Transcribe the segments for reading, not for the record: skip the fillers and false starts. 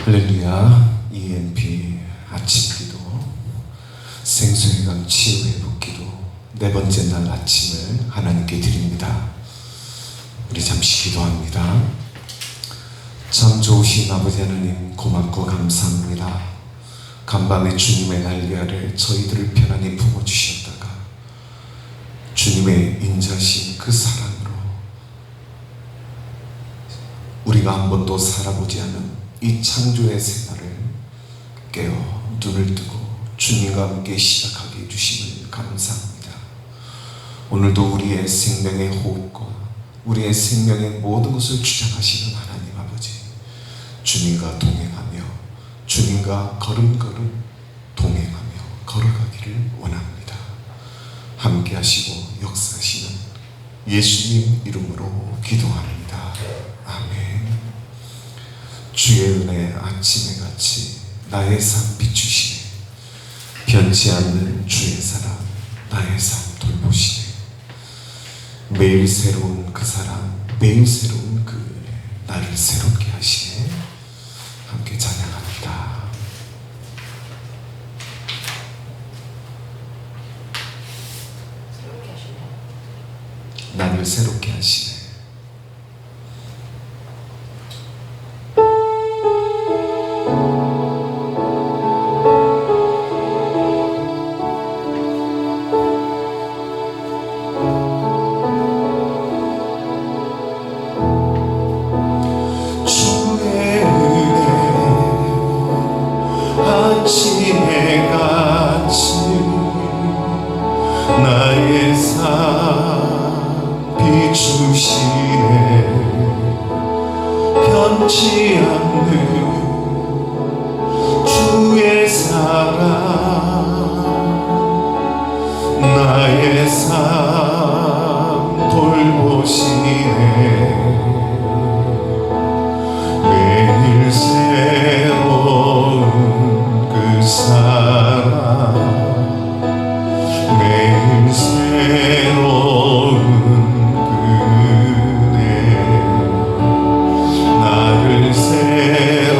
할렐루야. EMP 아침기도, 생수회관 치유회복기도 네 번째 날 아침을 하나님께 드립니다. 우리 잠시 기도합니다. 참 좋으신 아버지 하나님, 고맙고 감사합니다. 간밤에 주님의 날개 아래 저희들을 편안히 품어주셨다가 주님의 인자신 그 사랑으로 우리가 한 번도 살아보지 않은 이 창조의 생활을 깨어 눈을 뜨고 주님과 함께 시작하게 해주심을 감사합니다. 오늘도 우리의 생명의 호흡과 우리의 생명의 모든 것을 주장하시는 하나님 아버지, 주님과 동행하며 주님과 걸음걸음 동행하며 걸어가기를 원합니다. 함께 하시고 역사하시는 예수님 이름으로 기도합니다. 아멘. 주의 은혜 아침에 같이 나의 삶 비추시네. 변치 않는 주의 사랑 나의 삶 돌보시네. 매일 새로운 그 사랑, 매일 새로운 그 은혜 나를 새롭게 하시네. 함께 찬양합니다. 나를 새롭게 하시네. 아침에 같이 나의 삶 비추시네. 변치 않는 주의 사랑 나의 삶 돌보시네. 매일 새로운 그 사랑, 매일 새로운 그 은혜 나를 새롭게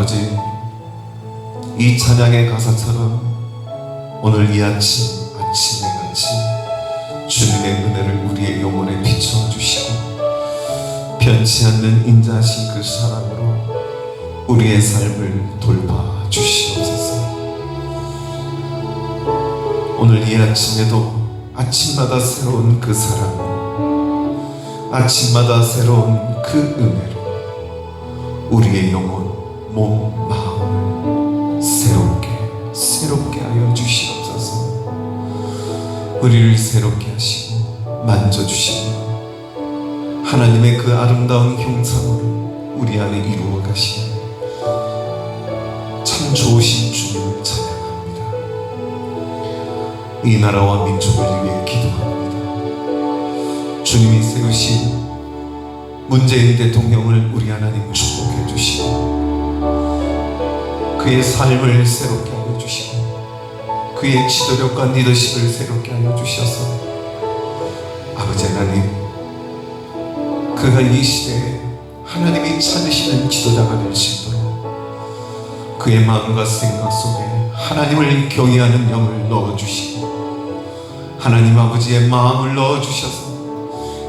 아버지, 이 찬양의 가사처럼 오늘 이 아침에 같이 주님의 은혜를 우리의 영혼에 비춰주시고 변치 않는 인자하신 그 사랑으로 우리의 삶을 돌봐주시옵소서. 오늘 이 아침에도 아침마다 새로운 그 사랑, 아침마다 새로운 그 은혜로 우리의 영혼, 몸, 마음을 새롭게 하여 주시옵소서. 우리를 새롭게 하시고 만져주시며 하나님의 그 아름다운 형상으로 우리 안에 이루어 가시는 참 좋으신 주님을 찬양합니다. 이 나라와 민족을 위해 기도합니다. 주님이 세우신 문재인 대통령을 우리 하나님 축복해 주시고 그의 삶을 새롭게 하여 주시고 그의 지도력과 리더십을 새롭게 하여 주셔서 아버지 하나님, 그가 이 시대에 하나님이 찾으시는 지도자가 될 수 있도록 그의 마음과 생각 속에 하나님을 경외하는 영을 넣어주시고 하나님 아버지의 마음을 넣어주셔서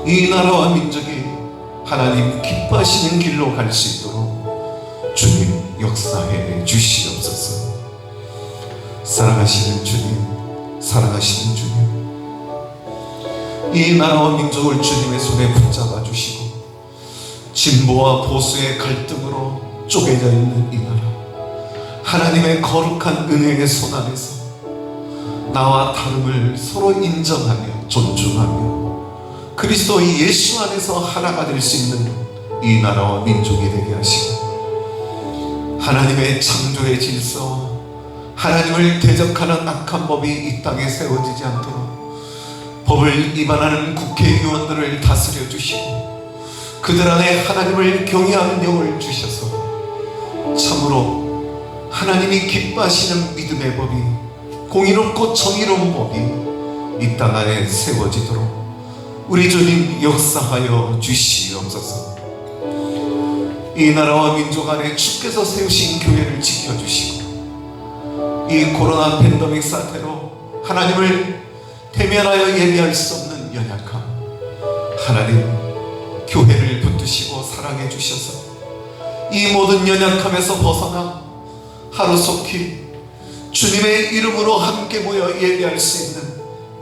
이 나라와 민족이 하나님 기뻐하시는 길로 갈 수 있도록 주님 역사해 주시옵소서. 사랑하시는 주님, 사랑하시는 주님, 이 나라와 민족을 주님의 손에 붙잡아 주시고 진보와 보수의 갈등으로 쪼개져 있는 이 나라, 하나님의 거룩한 은혜의 손 안에서 나와 다름을 서로 인정하며 존중하며 그리스도의 예수 안에서 하나가 될 수 있는 이 나라와 민족이 되게 하시고 하나님의 창조의 질서, 하나님을 대적하는 악한 법이 이 땅에 세워지지 않도록 법을 위반하는 국회의원들을 다스려 주시고 그들 안에 하나님을 경외하는 영을 주셔서 참으로 하나님이 기뻐하시는 믿음의 법이, 공의롭고 정의로운 법이 이 땅 안에 세워지도록 우리 주님 역사하여 주시옵소서. 이 나라와 민족 안에 주께서 세우신 교회를 지켜주시고 이 코로나 팬데믹 사태로 하나님을 대면하여 예배할 수 없는 연약함, 하나님 교회를 붙드시고 사랑해 주셔서 이 모든 연약함에서 벗어나 하루속히 주님의 이름으로 함께 모여 예배할 수 있는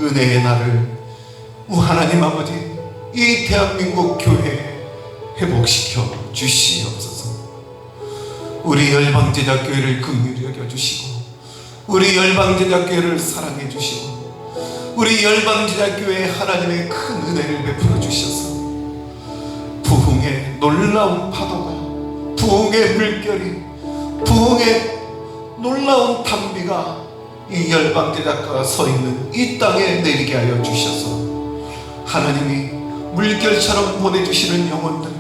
은혜의 날을 하나님 아버지 이 대한민국 교회에 회복시켜 주시옵소서. 우리 열방제자교회를 긍휼히 여겨주시고 우리 열방제자교회를 사랑해 주시고 우리 열방제자교회에 하나님의 큰 은혜를 베풀어 주셔서 부흥의 놀라운 파도가, 부흥의 물결이, 부흥의 놀라운 단비가 이 열방제자가 서 있는 이 땅에 내리게 하여 주셔서 하나님이 물결처럼 보내주시는 영혼들,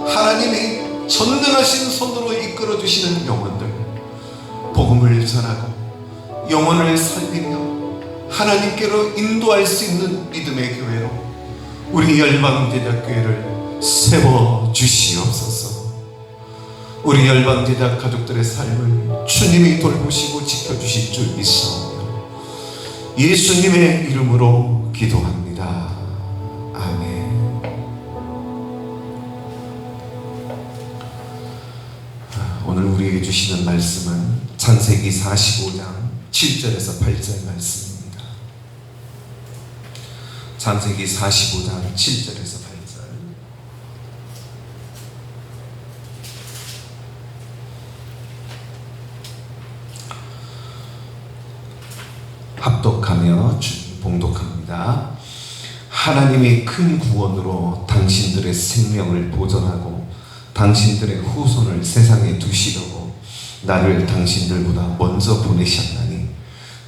하나님이 전능하신 손으로 이끌어주시는 영혼들, 복음을 전하고 영혼을 살리며 하나님께로 인도할 수 있는 믿음의 교회로 우리 열방제자교회를 세워주시옵소서. 우리 열방제자 가족들의 삶을 주님이 돌보시고 지켜주실 줄 믿사오며 예수님의 이름으로 기도합니다. 아멘. 오늘 우리에게 주시는 말씀은 창세기 45장 7절에서 8절 말씀입니다. 창세기 45장 7절에서 8절. 합독하며 봉독합니다. 하나님이 큰 구원으로 당신들의 생명을 보존하고 당신들의 후손을 세상에 두시려고 나를 당신들보다 먼저 보내셨나니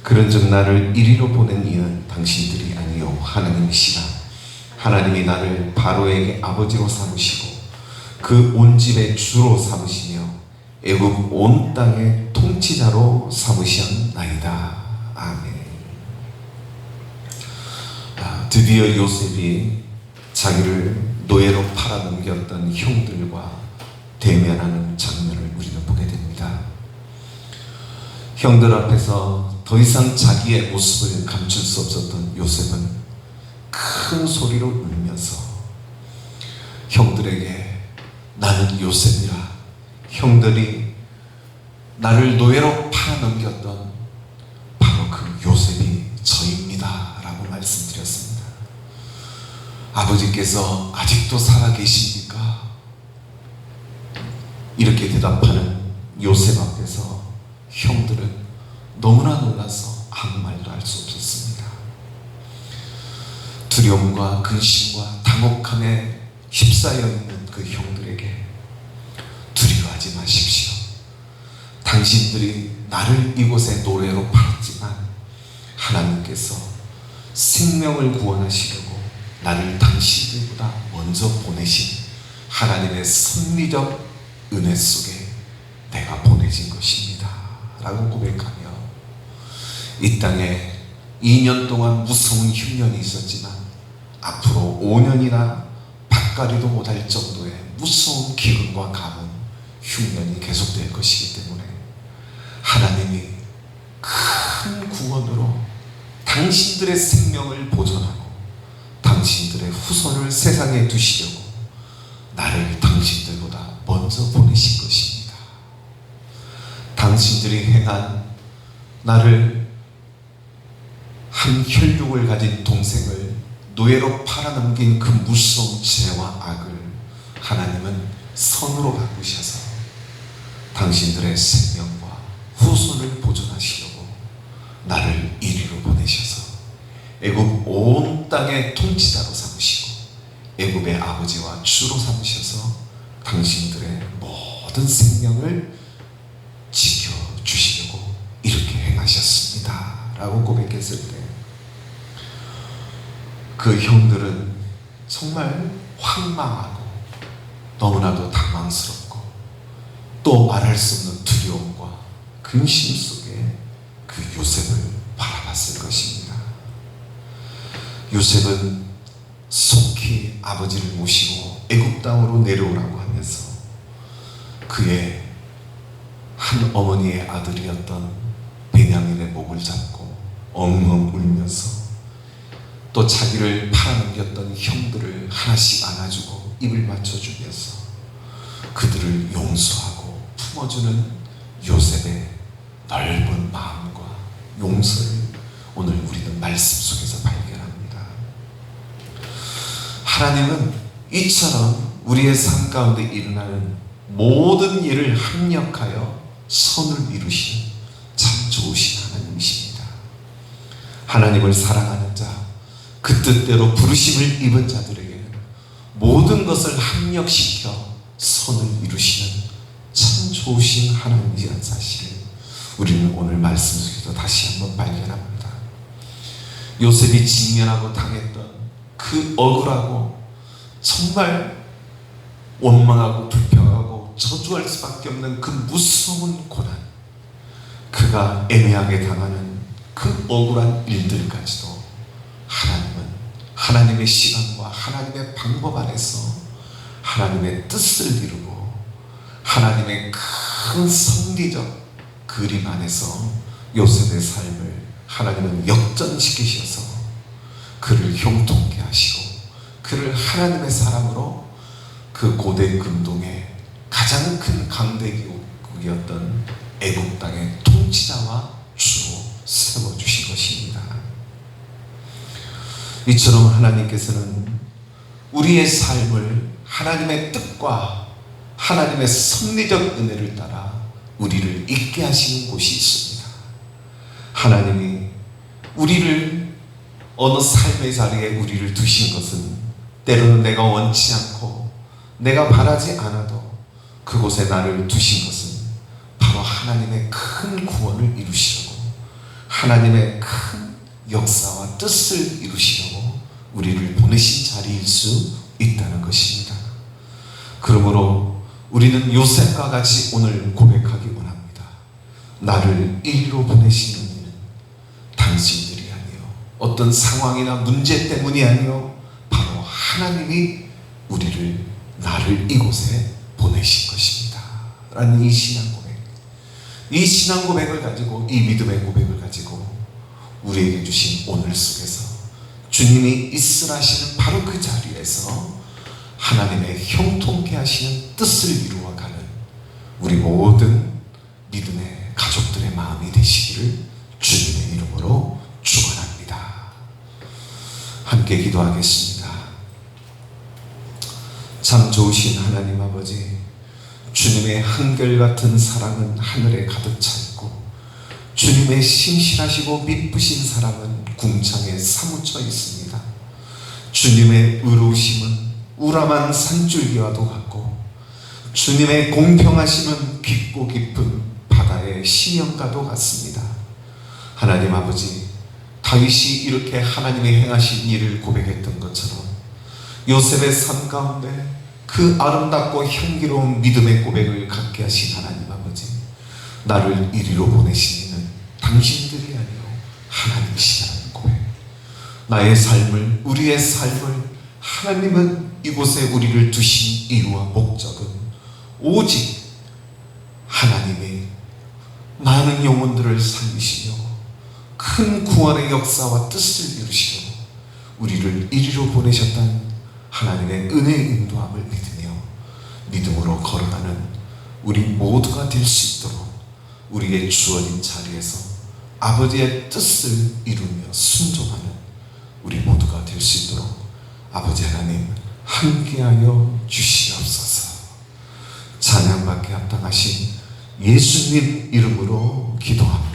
그런즉 나를 이리로 보낸 이는 당신들이 아니요 하나님이시라. 하나님이 나를 바로에게 아버지로 삼으시고 그 온 집의 주로 삼으시며 애굽 온 땅의 통치자로 삼으셨나이다. 아멘. 드디어 요셉이 자기를 노예로 팔아넘겼던 형들과 대면하는 장면을 우리는 보게 됩니다. 형들 앞에서 더 이상 자기의 모습을 감출 수 없었던 요셉은 큰 소리로 울면서 형들에게 나는 요셉이라, 형들이 나를 노예로 팔아넘겼던 바로 그 요셉이 저입니다 라고 말씀드렸습니다. 아버지께서 아직도 살아계십니까? 이렇게 대답하는 요셉 앞에서 형들은 너무나 놀라서 아무 말도 할 수 없었습니다. 두려움과 근심과 당혹함에 휩싸여 있는 그 형들에게 두려워하지 마십시오. 당신들이 나를 이곳에 노예로 팔았지만 하나님께서 생명을 구원하시려고 나를 당신들보다 먼저 보내신 하나님의 섭리적 은혜 속에 내가 보내진 것입니다 라고 고백하며 이 땅에 2년 동안 무서운 흉년이 있었지만 앞으로 5년이나 밭가리도 못할 정도의 무서운 기근과 가뭄, 흉년이 계속될 것이기 때문에 하나님이 큰 구원으로 당신들의 생명을 보존하고 당신들의 후손을 세상에 두시려고 나를 당신들보다 먼저 보내신 것입니다. 당신들이 행한 나를 한 혈육을 가진 동생을 노예로 팔아넘긴 그 무서운 죄와 악을 하나님은 선으로 바꾸셔서 당신들의 생명과 후손을 보존하시려고 나를 이리로 보내셔서 애굽 온 땅의 통치자로 삼으시고 애굽의 아버지와 주로 삼으셔서 당신들의 모든 생명을 지켜주시려고 이렇게 행하셨습니다 라고 고백했을 때 그 형들은 정말 황망하고 너무나도 당황스럽고 또 말할 수 없는 두려움과 근심 속에 그 요셉을 바라봤을 것입니다. 요셉은 속히 아버지를 모시고 애굽 땅으로 내려오라고 하면서 그의 한 어머니의 아들이었던 베냐민의 목을 잡고 엉엉 울면서 또 자기를 팔아넘겼던 형들을 하나씩 안아주고 입을 맞춰주면서 그들을 용서하고 품어주는 요셉의 넓은 마음과 용서를 오늘 우리는 말씀 속에서 발견합니다. 하나님은 이처럼 우리의 삶 가운데 일어나는 모든 일을 합력하여 선을 이루시는 참 좋으신 하나님이십니다. 하나님을 사랑하는 자, 그 뜻대로 부르심을 입은 자들에게는 모든 것을 합력시켜 선을 이루시는 참 좋으신 하나님이라는 사실을 우리는 오늘 말씀 속에서 다시 한번 발견합니다. 요셉이 직면하고 당했던 그 억울하고 정말 원망하고 불평하고 저주할 수밖에 없는 그 무서운 고난, 그가 애매하게 당하는 그 억울한 일들까지도 하나님은 하나님의 시간과 하나님의 방법 안에서 하나님의 뜻을 이루고 하나님의 큰 섭리적 그림 안에서 요셉의 삶을 하나님은 역전시키셔서 그를 형통케 하시고 그를 하나님의 사람으로 그 고대 근동의 가장 큰 강대국이었던 애굽 땅의 통치자와 주로 세워주신 것입니다. 이처럼 하나님께서는 우리의 삶을 하나님의 뜻과 하나님의 섭리적 은혜를 따라 우리를 있게 하시는 곳이 있습니다. 하나님이 우리를 어느 삶의 자리에 우리를 두신 것은 때로는 내가 원치 않고 내가 바라지 않아도 그곳에 나를 두신 것은 바로 하나님의 큰 구원을 이루시려고 하나님의 큰 역사와 뜻을 이루시려고 우리를 보내신 자리일 수 있다는 것입니다. 그러므로 우리는 요셉과 같이 오늘 고백하기 원합니다. 나를 이리로 보내시는 이는 당신들이 아니요 어떤 상황이나 문제 때문이 아니요 바로 하나님이 나를 이곳에 보내신 것입니다 라는 이 신앙 고백, 이 신앙 고백을 가지고, 이 믿음의 고백을 가지고 우리에게 주신 오늘 속에서 주님이 있으라 하시는 바로 그 자리에서 하나님의 형통케 하시는 뜻을 이루어가는 우리 모든 믿음의 가족들의 마음이 되시기를 주님의 이름으로 축원합니다. 함께 기도하겠습니다. 참 좋으신 하나님 아버지, 주님의 한결같은 사랑은 하늘에 가득 차 있고 주님의 신실하시고 미쁘신 사랑은 궁창에 사무쳐 있습니다. 주님의 의로우심은 우람한 산줄기와도 같고 주님의 공평하심은 깊고 깊은 바다의 심연과도 같습니다. 하나님 아버지, 다윗이 이렇게 하나님의 행하신 일을 고백했던 것처럼 요셉의 삶 가운데 그 아름답고 향기로운 믿음의 고백을 갖게 하신 하나님 아버지, 나를 이리로 보내신 이는 당신들이 아니요 하나님이시라는 고백, 나의 삶을, 우리의 삶을 하나님은 이곳에 우리를 두신 이유와 목적은 오직 하나님이 많은 영혼들을 살리시며 큰 구원의 역사와 뜻을 이루시려 우리를 이리로 보내셨다는 하나님의 은혜의 인도함을 믿으며 믿음으로 걸어가는 우리 모두가 될 수 있도록 우리의 주어진 자리에서 아버지의 뜻을 이루며 순종하는 우리 모두가 될 수 있도록 아버지 하나님 함께하여 주시옵소서. 찬양받게 합당하신 예수님 이름으로 기도합니다.